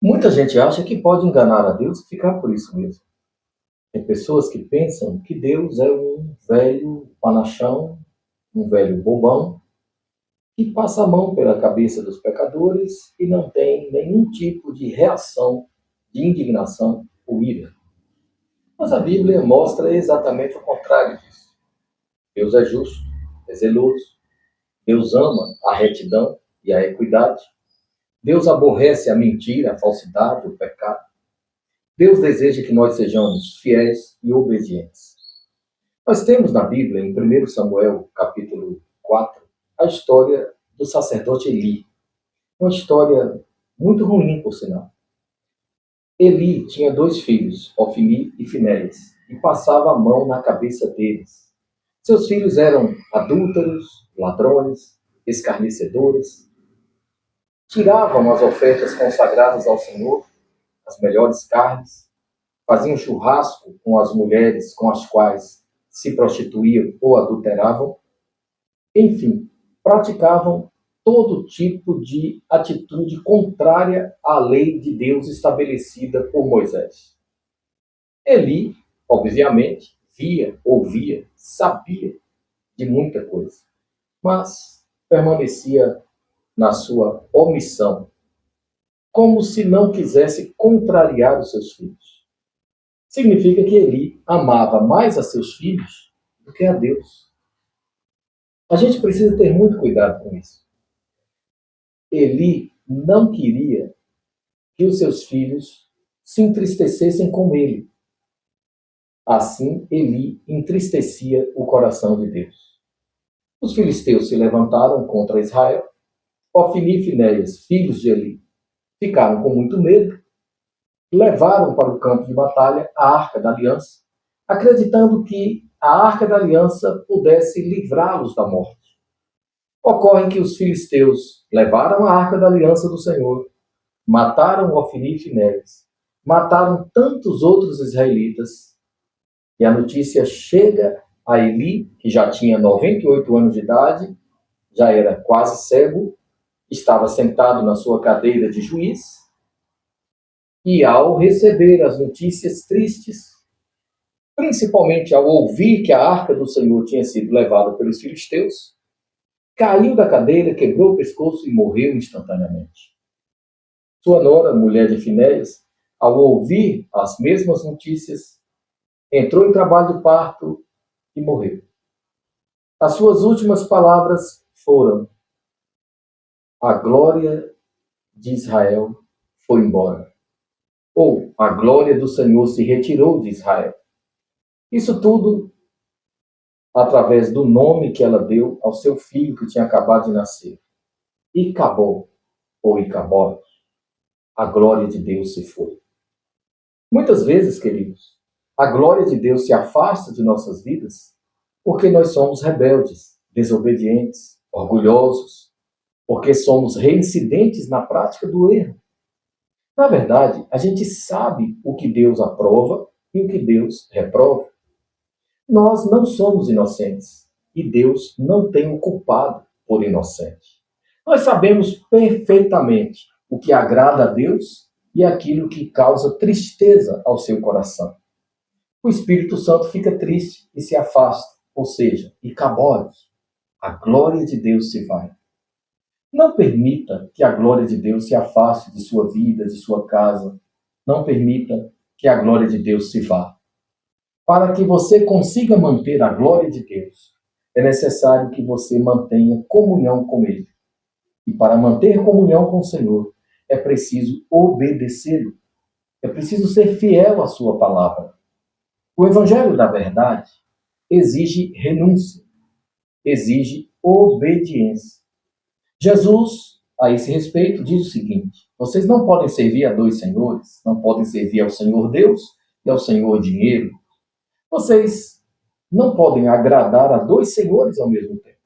Muita gente acha que pode enganar a Deus e ficar por isso mesmo. Tem pessoas que pensam que Deus é um velho panachão, um velho bobão, que passa a mão pela cabeça dos pecadores e não tem nenhum tipo de reação, de indignação ou ira. Mas a Bíblia mostra exatamente o contrário disso. Deus é justo, é zeloso, Deus ama a retidão e a equidade, Deus aborrece a mentira, a falsidade, o pecado. Deus deseja que nós sejamos fiéis e obedientes. Nós temos na Bíblia, em 1 Samuel, capítulo 4, a história do sacerdote Eli. Uma história muito ruim, por sinal. Eli tinha dois filhos, Ofni e Finéias, e passava a mão na cabeça deles. Seus filhos eram adúlteros, ladrões, escarnecedores, tiravam as ofertas consagradas ao Senhor, as melhores carnes, faziam churrasco com as mulheres com as quais se prostituíam ou adulteravam, enfim, praticavam todo tipo de atitude contrária à lei de Deus estabelecida por Moisés. Eli, obviamente, via, ouvia, sabia de muita coisa, mas permanecia na sua omissão, como se não quisesse contrariar os seus filhos. Significa que Eli amava mais a seus filhos do que a Deus. A gente precisa ter muito cuidado com isso. Eli não queria que os seus filhos se entristecessem com ele. Assim, Eli entristecia o coração de Deus. Os filisteus se levantaram contra Israel. Ofni e Finéias, filhos de Eli, ficaram com muito medo, levaram para o campo de batalha a Arca da Aliança, acreditando que a Arca da Aliança pudesse livrá-los da morte. Ocorre que os filisteus levaram a Arca da Aliança do Senhor, mataram Ofni e Finéias, mataram tantos outros israelitas, e a notícia chega a Eli, que já tinha 98 anos de idade, já era quase cego, estava sentado na sua cadeira de juiz, e ao receber as notícias tristes, principalmente ao ouvir que a arca do Senhor tinha sido levada pelos filisteus, caiu da cadeira, quebrou o pescoço e morreu instantaneamente. Sua nora, mulher de Finéias, ao ouvir as mesmas notícias, entrou em trabalho de parto e morreu. As suas últimas palavras foram: a glória de Israel foi embora. Ou a glória do Senhor se retirou de Israel. Isso tudo através do nome que ela deu ao seu filho que tinha acabado de nascer. Icabod, ou Icabod, a glória de Deus se foi. Muitas vezes, queridos, a glória de Deus se afasta de nossas vidas porque nós somos rebeldes, desobedientes, orgulhosos, porque somos reincidentes na prática do erro. Na verdade, a gente sabe o que Deus aprova e o que Deus reprova. Nós não somos inocentes e Deus não tem o culpado por inocente. Nós sabemos perfeitamente o que agrada a Deus e aquilo que causa tristeza ao seu coração. O Espírito Santo fica triste e se afasta, ou seja, icabode. A glória de Deus se vai. Não permita que a glória de Deus se afaste de sua vida, de sua casa. Não permita que a glória de Deus se vá. Para que você consiga manter a glória de Deus, é necessário que você mantenha comunhão com Ele. E para manter comunhão com o Senhor, é preciso obedecê-lo. É preciso ser fiel à sua palavra. O Evangelho da Verdade exige renúncia, exige obediência. Jesus, a esse respeito, diz o seguinte: vocês não podem servir a dois senhores, não podem servir ao Senhor Deus e ao Senhor Dinheiro. Vocês não podem agradar a dois senhores ao mesmo tempo.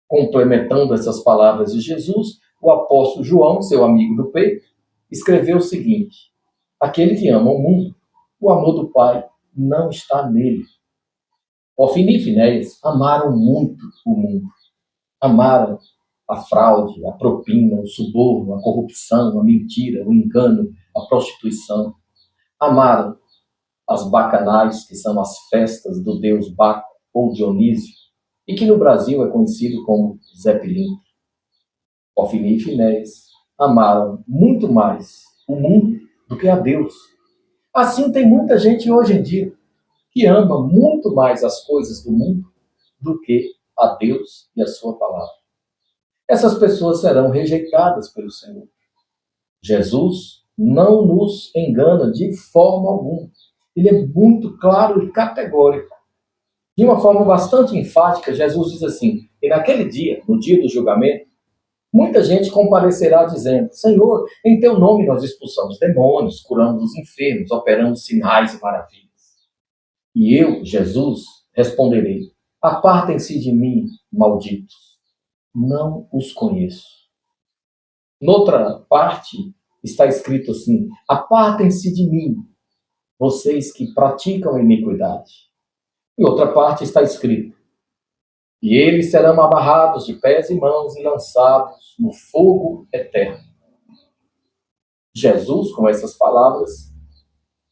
Complementando essas palavras de Jesus, o apóstolo João, seu amigo do peito, escreveu o seguinte: aquele que ama o mundo, o amor do Pai não está nele. Ofni e Finéias amaram muito o mundo. Amaram a fraude, a propina, o suborno, a corrupção, a mentira, o engano, a prostituição. Amaram as bacanais, que são as festas do deus Baco ou Dionísio, e que no Brasil é conhecido como Zé Pilintra. Ofni e Finéis amaram muito mais o mundo do que a Deus. Assim, tem muita gente hoje em dia que ama muito mais as coisas do mundo do que a Deus e a sua palavra. Essas pessoas serão rejeitadas pelo Senhor. Jesus não nos engana de forma alguma. Ele é muito claro e categórico. De uma forma bastante enfática, Jesus diz assim: e naquele dia, no dia do julgamento, muita gente comparecerá dizendo: Senhor, em teu nome nós expulsamos demônios, curamos os enfermos, operamos sinais e maravilhas. E eu, Jesus, responderei: apartem-se de mim, malditos. Não os conheço. Noutra parte está escrito assim: apartem-se de mim, vocês que praticam iniquidade. Em outra parte está escrito: e eles serão amarrados de pés e mãos e lançados no fogo eterno. Jesus, com essas palavras,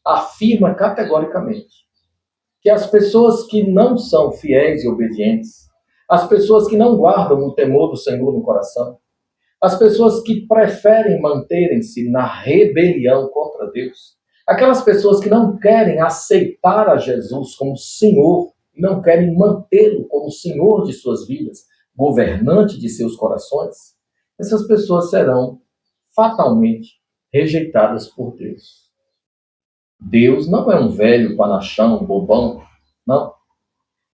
afirma categoricamente que as pessoas que não são fiéis e obedientes, as pessoas que não guardam o temor do Senhor no coração, as pessoas que preferem manterem-se na rebelião contra Deus, aquelas pessoas que não querem aceitar a Jesus como Senhor, não querem mantê-lo como Senhor de suas vidas, governante de seus corações, essas pessoas serão fatalmente rejeitadas por Deus. Deus não é um velho panachão, bobão, não.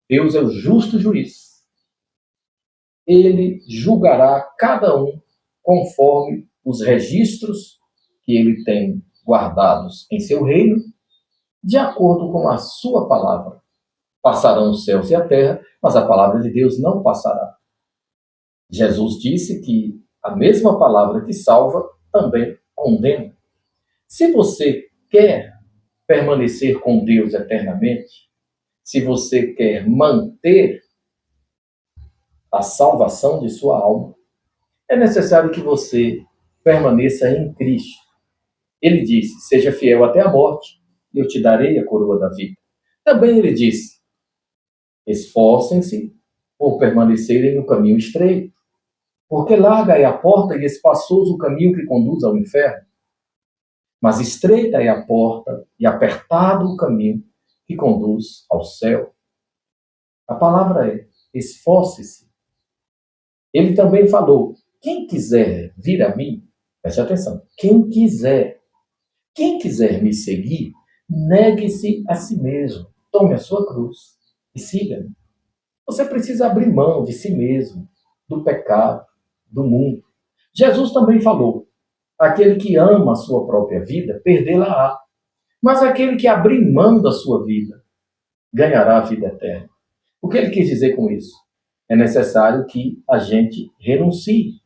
Deus é o justo juiz. Ele julgará cada um conforme os registros que ele tem guardados em seu reino, de acordo com a sua palavra. Passarão os céus e a terra, mas a palavra de Deus não passará. Jesus disse que a mesma palavra que salva também condena. Se você quer permanecer com Deus eternamente, se você quer manter a salvação de sua alma, é necessário que você permaneça em Cristo. Ele disse: seja fiel até a morte, e eu te darei a coroa da vida. Também ele disse: esforcem-se por permanecerem no caminho estreito, porque larga é a porta e espaçoso o caminho que conduz ao inferno. Mas estreita é a porta e apertado o caminho que conduz ao céu. A palavra é: esforce-se. Ele também falou: quem quiser vir a mim, preste atenção, quem quiser me seguir, negue-se a si mesmo, tome a sua cruz e siga-me. Você precisa abrir mão de si mesmo, do pecado, do mundo. Jesus também falou: aquele que ama a sua própria vida, perdê-la-á. Mas aquele que abrir mão da sua vida, ganhará a vida eterna. O que ele quis dizer com isso? É necessário que a gente renuncie.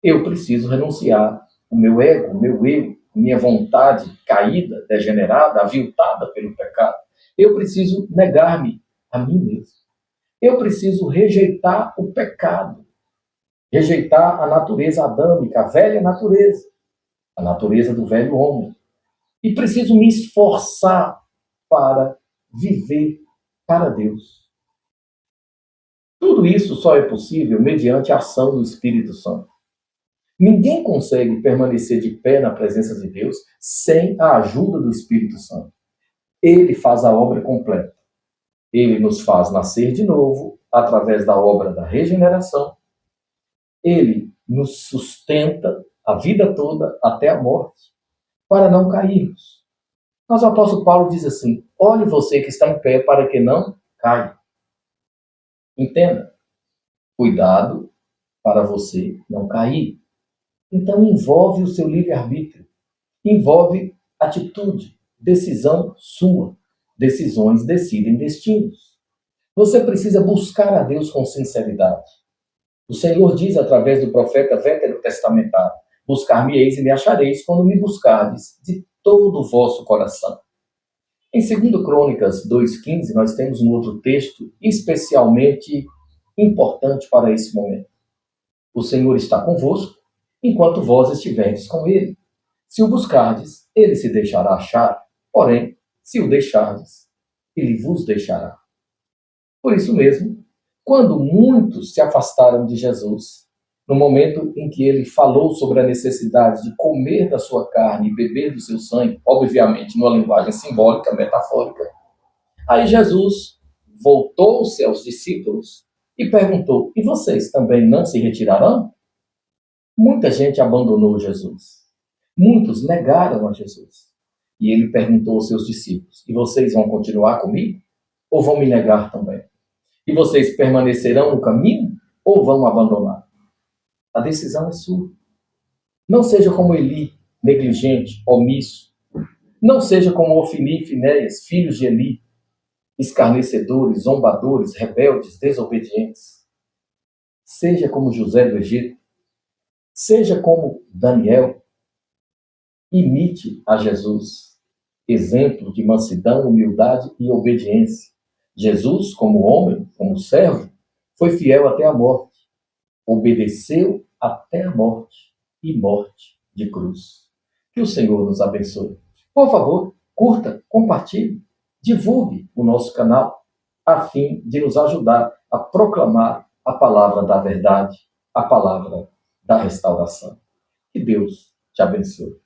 Eu preciso renunciar o meu ego, o meu eu, minha vontade caída, degenerada, aviltada pelo pecado. Eu preciso negar-me a mim mesmo. Eu preciso rejeitar o pecado, rejeitar a natureza adâmica, a velha natureza, a natureza do velho homem. E preciso me esforçar para viver para Deus. Tudo isso só é possível mediante a ação do Espírito Santo. Ninguém consegue permanecer de pé na presença de Deus sem a ajuda do Espírito Santo. Ele faz a obra completa. Ele nos faz nascer de novo através da obra da regeneração. Ele nos sustenta a vida toda até a morte, para não cairmos. Mas o apóstolo Paulo diz assim: olhe você que está em pé para que não caia. Entenda. Cuidado para você não cair. Então envolve o seu livre-arbítrio. Envolve atitude, decisão sua. Decisões decidem destinos. Você precisa buscar a Deus com sinceridade. O Senhor diz através do profeta veterotestamentário: buscar-me-eis e me achareis quando me buscardes de todo o vosso coração. Em 2 Crônicas 2,15, nós temos um outro texto especialmente importante para esse momento. O Senhor está convosco, enquanto vós estiverdes com ele. Se o buscardes, ele se deixará achar. Porém, se o deixardes, ele vos deixará. Por isso mesmo, quando muitos se afastaram de Jesus, no momento em que ele falou sobre a necessidade de comer da sua carne e beber do seu sangue, obviamente numa linguagem simbólica, metafórica, aí Jesus voltou-se aos discípulos e perguntou: e vocês também não se retirarão? Muita gente abandonou Jesus. Muitos negaram a Jesus. E ele perguntou aos seus discípulos: e vocês vão continuar comigo? Ou vão me negar também? E vocês permanecerão no caminho? Ou vão abandonar? A decisão é sua. Não seja como Eli, negligente, omisso. Não seja como Ofni e Finéias, filhos de Eli, escarnecedores, zombadores, rebeldes, desobedientes. Seja como José do Egito. Seja como Daniel. Imite a Jesus, exemplo de mansidão, humildade e obediência. Jesus, como homem, como servo, foi fiel até a morte. Obedeceu até a morte e morte de cruz. Que o Senhor nos abençoe. Por favor, curta, compartilhe, divulgue o nosso canal, a fim de nos ajudar a proclamar a palavra da verdade, a palavra da restauração. Que Deus te abençoe.